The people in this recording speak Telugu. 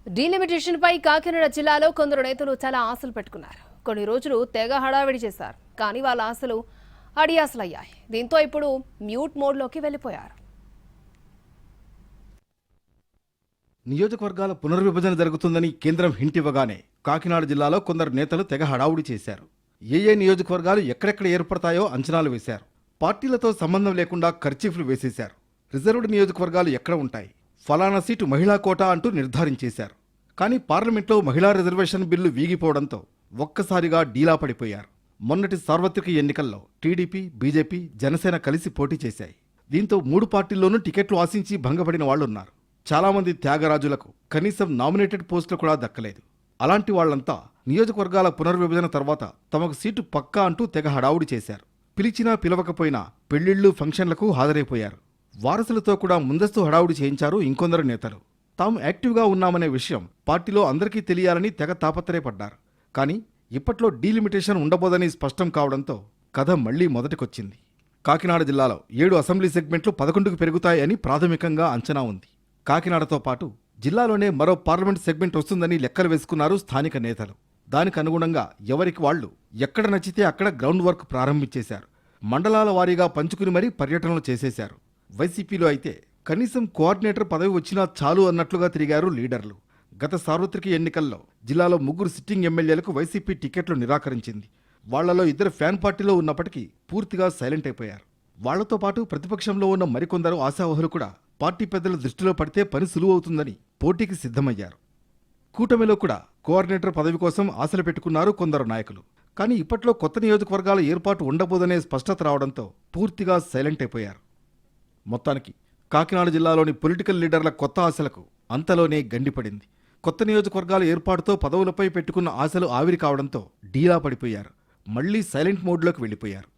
డీలిమిటేషన్ పై కాకినాడ జిల్లాలో కొందరు నేతలు చాలా ఆశలు పెట్టుకున్నారు. కొన్ని రోజులు తెగ హడావిడి చేశారు. కానీ వాళ్ళ ఆశలు అడియాసలయ్యాయి. దీంతో ఇప్పుడు మ్యూట్ మోడ్లోకి వెళ్ళిపోయారు. నియోజకవర్గాల పునర్విభజన జరుగుతుందని కేంద్రం హింట్ ఇవ్వగానే కాకినాడ జిల్లాలో కొందరు నేతలు తెగ హడావుడి చేశారు. ఏ నియోజకవర్గాలు ఎక్కడెక్కడ ఏర్పడతాయో అంచనాలు వేశారు. పార్టీలతో సంబంధం లేకుండా కర్చీఫ్లు వేసేశారు. రిజర్వ్డ్ నియోజకవర్గాలు ఎక్కడ ఉంటాయి, ఫలానా సీటు మహిళా కోటా అంటూ నిర్ధారించేశారు. కానీ పార్లమెంట్లో మహిళా రిజర్వేషన్ బిల్లు వీగిపోవడంతో ఒక్కసారిగా డీలా పడిపోయారు. మొన్నటి సార్వత్రిక ఎన్నికల్లో టీడీపీ, బీజేపీ, జనసేన కలిసి పోటీ చేశాయి. దీంతో 3 పార్టీల్లోనూ టికెట్లు ఆశించి భంగపడిన వాళ్లున్నారు. చాలామంది త్యాగరాజులకు కనీసం నామినేటెడ్ పోస్టులు కూడా దక్కలేదు. అలాంటి వాళ్లంతా నియోజకవర్గాల పునర్విభజన తర్వాత తమకు సీటు పక్కా అంటూ తెగ హడావుడి చేశారు. పిలిచినా పిలవకపోయినా పెళ్లిళ్లు, ఫంక్షన్లకు హాజరైపోయారు. వారసులతో కూడా ముందస్తు హడావుడి చేయించారు ఇంకొందరు నేతలు. తాము యాక్టివ్గా ఉన్నామనే విషయం పార్టీలో అందరికీ తెలియాలని తెగ తాపత్రయపడ్డారు. కానీ ఇప్పట్లో డీలిమిటేషన్ ఉండబోదని స్పష్టం కావడంతో కథ మళ్లీ మొదటికొచ్చింది. కాకినాడ జిల్లాలో 7 అసెంబ్లీ సెగ్మెంట్లు 11కు పెరుగుతాయని ప్రాథమికంగా అంచనా ఉంది. కాకినాడతో పాటు జిల్లాలోనే మరో పార్లమెంట్ సెగ్మెంట్ వస్తుందని లెక్కలు వేసుకున్నారు స్థానిక నేతలు. దానికి అనుగుణంగా ఎవరికి వాళ్లు ఎక్కడ నచ్చితే అక్కడ గ్రౌండ్ వర్క్ ప్రారంభించేశారు. మండలాల వారీగా పంచుకుని మరీ పర్యటనలు చేసేశారు. వైసీపీలో అయితే కనీసం కోఆర్డినేటర్ పదవి వచ్చినా చాలు అన్నట్లుగా తిరిగారు లీడర్లు. గత సార్వత్రిక ఎన్నికల్లో జిల్లాలో 3 సిట్టింగ్ ఎమ్మెల్యేలకు వైసీపీ టికెట్లు నిరాకరించింది. వాళ్లలో 2 ఫ్యాన్ పార్టీలో ఉన్నప్పటికీ పూర్తిగా సైలెంట్ అయిపోయారు. వాళ్లతో పాటు ప్రతిపక్షంలో ఉన్న మరికొందరు ఆశావహులు కూడా పార్టీ పెద్దల దృష్టిలో పడితే పని సులువవుతుందని పోటీకి సిద్ధమయ్యారు. కూటమిలో కూడా కోఆర్డినేటర్ పదవి కోసం ఆశలు పెట్టుకున్నారు కొందరు నాయకులు. కానీ ఇప్పట్లో కొత్త నియోజకవర్గాల ఏర్పాటు ఉండబోదనే స్పష్టత రావడంతో పూర్తిగా సైలెంట్ అయిపోయారు. మొత్తానికి కాకినాడ జిల్లాలోని పొలిటికల్ లీడర్ల కొత్త ఆశలకు అంతలోనే గండిపడింది. కొత్త నియోజకవర్గాల ఏర్పాటుతో పదవులపై పెట్టుకున్న ఆశలు ఆవిరి కావడంతో డీలా పడిపోయారు. మళ్లీ సైలెంట్ మోడ్లోకి వెళ్ళిపోయారు.